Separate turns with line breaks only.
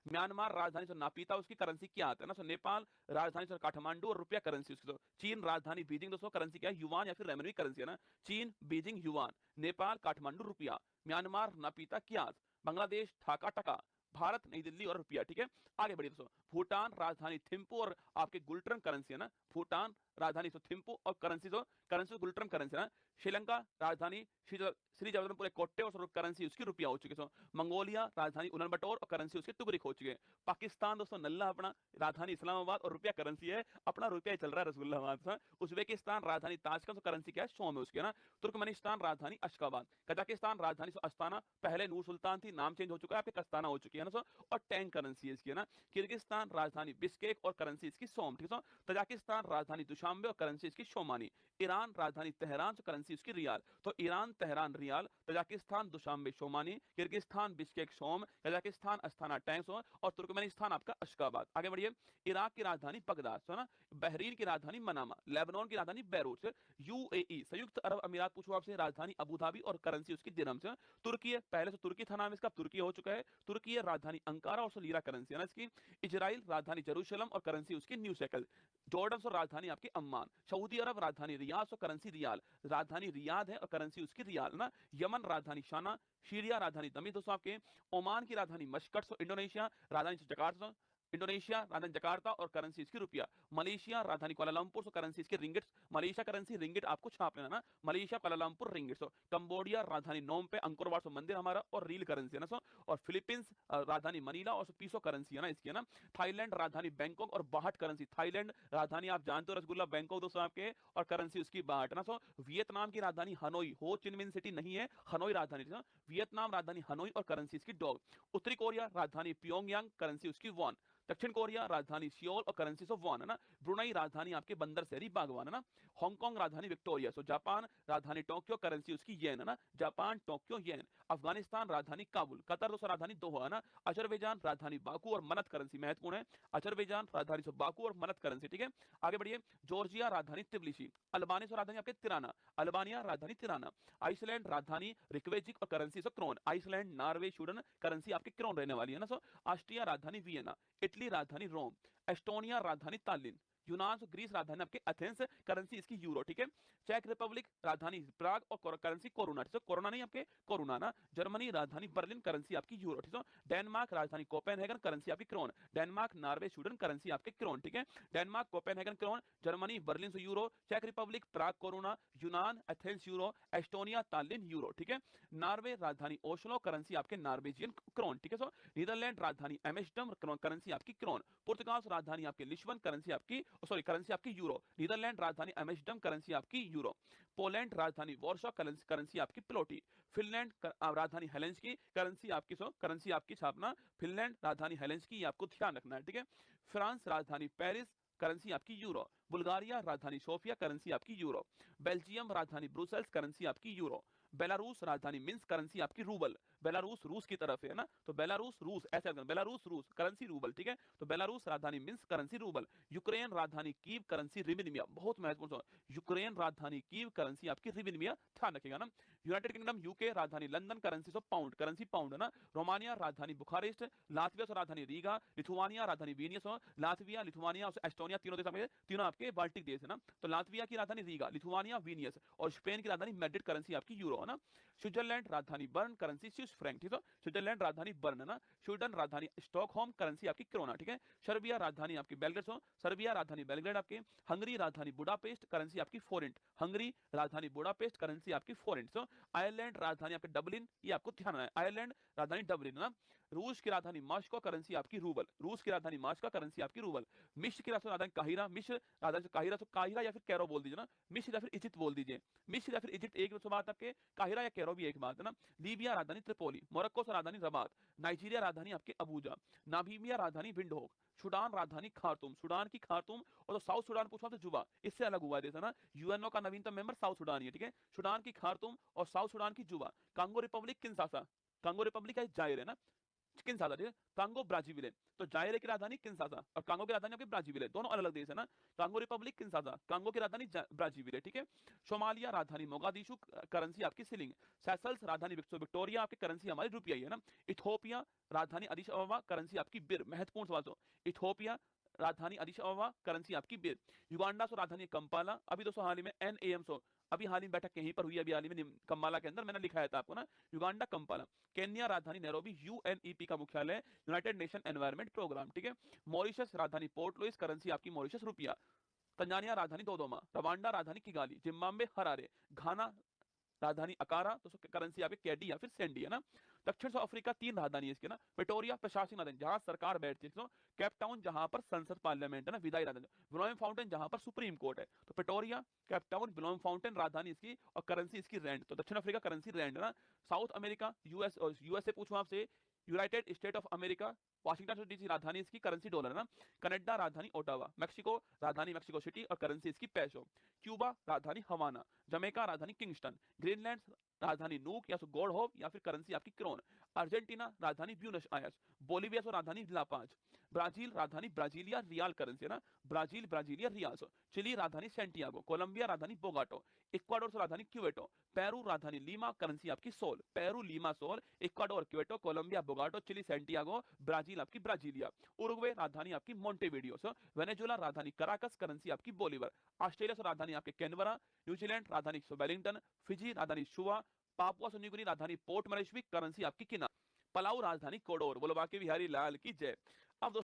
Myanmar राजधानी से नापीता, उसकी करेंसी क्या आता है ना। नेपाल राजधानी से काठमांडू और रुपया करेंसी उसकी। चीन राजधानी बीजिंग, दोस्तों करेंसी क्या है, युवान या फिर रेमनवी करेंसी है ना। चीन बीजिंग युवान, नेपाल काठमांडू रुपया, म्यांमार नापीता क्यास, बांग्लादेश ढाका टका, भारत नई दिल्ली और रुपया। ठीक है, आगे बढ़िए दोस्तों। भूटान राजधानी थिम्पू और आपके गुल्ट्रम करेंसी है ना। भूटान राजधानी थिम्पू और करेंसी गुल्ट्रम करेंसी है ना। श्रीलंका राजधानी श्री जगन्नाथपुर कोट्टे और करेंसी उसकी रुपया हो चुकी है। मंगोलिया राजधानी उलानबटोर और करेंसी उसकी तुगरिक हो चुकी है। पाकिस्तान दोस्तों नल्ला अपना, राजधानी इस्लामाबाद और रुपया करेंसी है अपना, रुपया ही चल रहा है रसगुल्ला। उज्बेकिस्तान राजधानी ताशकंद, करेंसी क्या है, सोम है उसकी है ना। तुर्कमेनिस्तान राजधानी अशकाबाद, कजाकिस्तान राजधानी अस्ताना, पहले नूर सुल्तान थी, नाम चेंज हो चुका है, आपके कस्ताना हो चुकी है ना। और टैंक करेंसी है इसकी है ना। किर्गिस्तान राजधानी बिस्केक और करेंसी इसकी सोम। ठीक है, तजाकिस्तान राजधानी दुशांबे और करेंसी इसकी शोमानी। ईरान राजधानी तेहरान, करेंसी उसकी रियाल। तो Iran Tehran rial, Tajikistan Dushanbe somoni, Kyrgyzstan Bishkek som, Kazakhstan Astana tenge और तुर्कमेनिस्तान आपका अशकाबाद। आगे बढ़िए। इराक की राजधानी बगदाद है ना। बहरीन की राजधानी मनामा, लेबनान की राजधानी बैरूत, यूएई संयुक्त अरब अमीरात पूछो आपसे, राजधानी अबू धाबी और करेंसी उसकी दिरहम से। तुर्की है, पहले से तुर्की था नाम इसका, तुर्की हो चुका है। तुर्की है राजधानी अंकारा और लीरा करेंसी है ना इसकी। इजराइल राजधानी जेरूशलम और करेंसी उसकी न्यू शेकल। जॉर्डन और राजधानी आपकी अम्मान। सऊदी अरब राजधानी रियाद और करेंसी रियाल, राजधानी रियाद है और करेंसी उसकी रियाल ना। यमन राजधानी शाना, सीरिया राजधानी दमिश्क दोस्तों आपके। ओमान की राजधानी मस्कट, इंडोनेशिया राजधानी जकार्ता, इंडोनेशिया राजधानी जकार्ता और करेंसी इसकी रुपया। मलेशिया राजधानी कुआलालंपुर, करेंसी इसकी रिंगिट, मलेशिया करेंसी रिंगिट आपको छाप लेना ना, मलेशिया कुआलालंपुर रिंगिट। कंबोडिया राजधानी नोम पे, अंकोर वाट मंदिर हमारा और रील करेंसी है ना। और फिलीपींस राजधानी मनीला और पीसो करेंसी है ना इसकी है ना। थाईलैंड राजधानी बैंकॉक और बाहट करेंसी, थाईलैंड राजधानी आप जानते हो रसगुल्ला बैंकॉक दोस्तों आपके, और करेंसी उसकी बाहट ना। वियतनाम की राजधानी हनोई, हो चिनमिन सिटी नहीं है, हनोई राजधानी, वियतनाम राजधानी हनोई और करेंसी इसकी डॉग। उत्तरी कोरिया राजधानी प्योंगयांग, करेंसी उसकी वॉन। दक्षिण कोरिया राजधानी सियोल और करेंसी ऑफ वॉन है ना। ब्रुनई राजधानी आपके बंदर शहरी बागवान है ना। हांगकांग राजधानी विक्टोरिया। जापान राजधानी टोक्यो, करेंसी उसकी येन है ना, जापान टोक्यो येन। अफगानिस्तान राजधानी काबुल, कतर दोस्तों राजधानी दोहा है ना। अजरबैजान राजधानी बाकू और मनत, करेंसी महत्वपूर्ण है, अजरबैजान राजधानी बाकू और मनत करेंसी। ठीक है, आगे बढ़िए। जॉर्जिया राजधानी तिब्लिसी, अल्बानिया राजधानी आपके तिराना, अल्बानिया राजधानी तिराना। आइसलैंड राजधानी रिकवेजिक और currency krone, Iceland Norway Sweden currency आपकी क्रोन रहने वाली है ना। ऑस्ट्रिया राजधानी वियना, इटली राजधानी रोम, एस्टोनिया राजधानी तालिन, यूनान ग्रीस राजधानी आपके एथेंस, करेंसी इसकी यूरो। ठीक है, चेक रिपब्लिक राजधानी प्राग और करेंसी कोरोना। ठीक है, कोरोना नहीं आपके कोरोना ना। जर्मनी राजधानी बर्लिन, करेंसी आपकी यूरो। ठीक है, डेनमार्क राजधानी कोपेनहेगन, करेंसी आपकी krone. Denmark Norway Sweden currency आपके क्रोन। ठीक है, Denmark Copenhagen krone, Germany Berlin से यूरो, चेक रिपब्लिक प्राग कोरोना, यूनान Athens euro, Estonia Tallinn euro. ठीक है, नॉर्वे राजधानी ओस्लो, करेंसी आपके नॉर्वेजियन क्रोन। ठीक है, नीदरलैंड राजधानी एमस्टर्डम, करेंसी आपकी क्रोन। पुर्तगाल राजधानी आपकी लिस्बन, करेंसी आपकी करेंसी आपकी यूरो। नीदरलैंड राजधानी एमस्टर्डम, करेंसी आपकी यूरो। पोलैंड राजधानी वॉर्सो, करेंसी आपकी प्लोटी। फिनलैंड राजधानी हेलेंस्की, करेंसी आपकी छापना फिनलैंड राजधानी हेलेंस्की, आपको ध्यान रखना है। ठीक है, फ्रांस राजधानी पेरिस, करेंसी आपकी यूरो। बुल्गारिया राजधानी सोफिया, करेंसी आपकी यूरो। बेल्जियम राजधानी ब्रुसेल्स, करेंसी आपकी यूरो। बेलारूस राजधानी मिन्स्क, करेंसी आपकी रूबल। बेलारूस रूस की तरफ है ना, तो बेलारूस रूस ऐसे, बेलारूस रूस करेंसी रूबल। ठीक है, तो बेलारूस राजधानी मिन्स्क, करेंसी रूबल। यूक्रेन राजधानी कीव, करेंसी रिबिनिया, बहुत महत्वपूर्ण। यूक्रेन राजधानी कीव, करेंसी आपकी रिबिनिया, ध्यान रखिएगा ना। यूनाइटेड किंगडम यूके राजधानी London, currency pound, currency pound है ना। रोमानिया राजधानी बुखारेस्ट, लातविया राजधानी रीगा, लिथुआनिया राजधानी विनियस, लातविया लिथुआनिया और एस्टोनिया तीनों देश, तीनों आपके बाल्टिक देश है ना। तो लातविया की राजधानी रीगा, लिथुआनिया विनियस और स्पेन की राजधानी मैड्रिड, करेंसी आपकी यूरो है ना। स्विट्जरलैंड राजधानी बर्न, करेंसी स्विस फ्रैंक। ठीक है, स्विट्जरलैंड राजधानी बर्न है ना। स्वीडन राजधानी स्टॉकहोम, करेंसी आपकी क्रोना। ठीक है, सर्बिया राजधानी आपकी बेलग्रेड, सर्बिया राजधानी बेलग्रेड आपकी। हंगरी राजधानी बुडापेस्ट, करेंसी आपकी फोरेंट, हंगरी राजधानी बुडापेस्ट, करेंसी आपकी फोरेंट। आयरलैंड राजधानी आपकी डबलिन, ये आपको ध्यान है, आयरलैंड राजधानी डबलिन ना। रूस की राजधानी मास्को, करेंसी आपकी रूबल, रूस की राजधानी मास्को, करेंसी आपकी रूबल। मिस्र की राजधानी काहिरा, मिस्र राजधानी काहिरा, तो काहिरा या फिर कैरो बोल दीजिए ना। मिस्र या फिर इजिप्ट बोल दीजिए, मिस्र या फिर इजिप्ट एक बात आपके, काहिरा या कैरो भी एक बात है ना। लीबिया राजधानी त्रिपोली, मोरक्को से राजधानी रबात, नाइजीरिया राजधानी आपकी अबूजा, नामीबिया राजधानी विंडहोक, सूडान राजधानी खार्तूम, सूडान की खार्तूम। और तो साउथ सूडान पूछा तो जुबा, इससे अलग हुआ देता ना। यूएनओ का नवीनतम मेंबर साउथ सूडान ही है। ठीक है, सूडान की खार्तूम और साउथ सूडान की जुबा। Congo Republic Kinshasa, Congo Republic है जाहिर है ना। किंशासा, ठीक है। कांगो ब्राजीविले, तो जायरे की राजधानी किंशासा और कांगो की राजधानी आपकी ब्राजीविले, दोनों अलग अलग देश है ना। कांगो रिपब्लिक किंशासा, कांगो की राजधानी ब्राजीविले, ठीक है। सोमालिया राजधानी मोगादिशु, करेंसी आपकी सिलिंग। सेशल्स राजधानी विक्टोरिया, आपकी करेंसी हमारी रुपया ही है ना। इथोपिया राजधानी अदिश अबबा, करेंसी आपकी बिर, महत्वपूर्ण सवाल तो इथोपिया राजधानी अदिश अबबा, करेंसी आपकी बिर। युगांडा सो राजधानी कंपाला, अभी दोस्तों हाल ही में एनएएम सो, अभी हाल ही में बैठक यहीं पर हुई, अभी हाल ही में कंपाला के अंदर, मैंने लिखाया था आपको ना, युगांडा कंपाला। केन्या राजधानी नैरोबी, यूएनईपी का मुख्यालय, यूनाइटेड नेशन एनवायरनमेंट प्रोग्राम, ठीक है। मॉरिशस राजधानी पोर्ट लुइस, करेंसी आपकी मॉरिशस रुपया। तंजानिया राजधानी दोदोमा, रवांडा राजधानी किगाली, जिम्बाब्वे हरारे, घाना राजधानी अकारा, तो करेंसी आपकी कैडी या फिर सेंडी है ना। दक्षिण अफ्रीका 3 राजधानी है इसकी ना, प्रिटोरिया प्रशासनिक राजधानी जहां सरकार बैठती है, केप टाउन जहां पर संसद पार्लियामेंट है ना, विधायी राजधानी, विलोम फाउंटेन जहां पर सुप्रीम कोर्ट है। तो प्रिटोरिया, केप टाउन, विलोम फाउंटेन राजधानी इसकी, और करेंसी इसकी रैंड, तो दक्षिण अफ्रीका करेंसी रैंड है ना। साउथ अमेरिका यूएसए पूछूं आपसे, United state of America, Washington DC राजधानी इसकी, करेंसी डॉलर है ना। कनाडा राजधानी ओटावा, मैक्सिको राजधानी मैक्सिको सिटी और करेंसी इसकी पेसो। क्यूबा राजधानी हवाना, जमैका राजधानी किंगस्टन, ग्रीनलैंड राजधानी नूक या गॉड होप या फिर करेंसी आपकी क्रोन। अर्जेंटीना राजधानी ब्यूनस आयर्स, बोलिविया सो राजधानी लापाज, ब्राजील राजधानी ब्राजीलिया रियाल, करेंसी है ना, ब्राजील ब्राजीलिया रियाल सो। चिली राजधानी सेंटियागो, कोलंबिया राजधानी बोगाटो, इक्वाडोर सो राजधानी क्यूवेटो, पेरू राजधानी लीमा, करेंसी आपकी sol, Peru Lima sol, Ecuador Quito, Colombia Bogota, Chile Santiago, Brazil आपकी ब्राजीलिया। उरुग्वे राजधानी आपकी मोंटेविडियो सो, वेनेजुला राजधानी कराकस, करेंसी आपकी बोलीवर। ऑस्ट्रेलिया सो राजधानी आपके कैनबरा, न्यूजीलैंड राजधानी वेलिंगटन, फिजी राजधानी शुआ, पापुआ सो न्यूगिनी राजधानी पोर्ट मोरेस्बी, करेंसी आपकी किना। पलाऊ राजधानी कोडोर। बोलो बाकी बिहारी लाल की जय। अब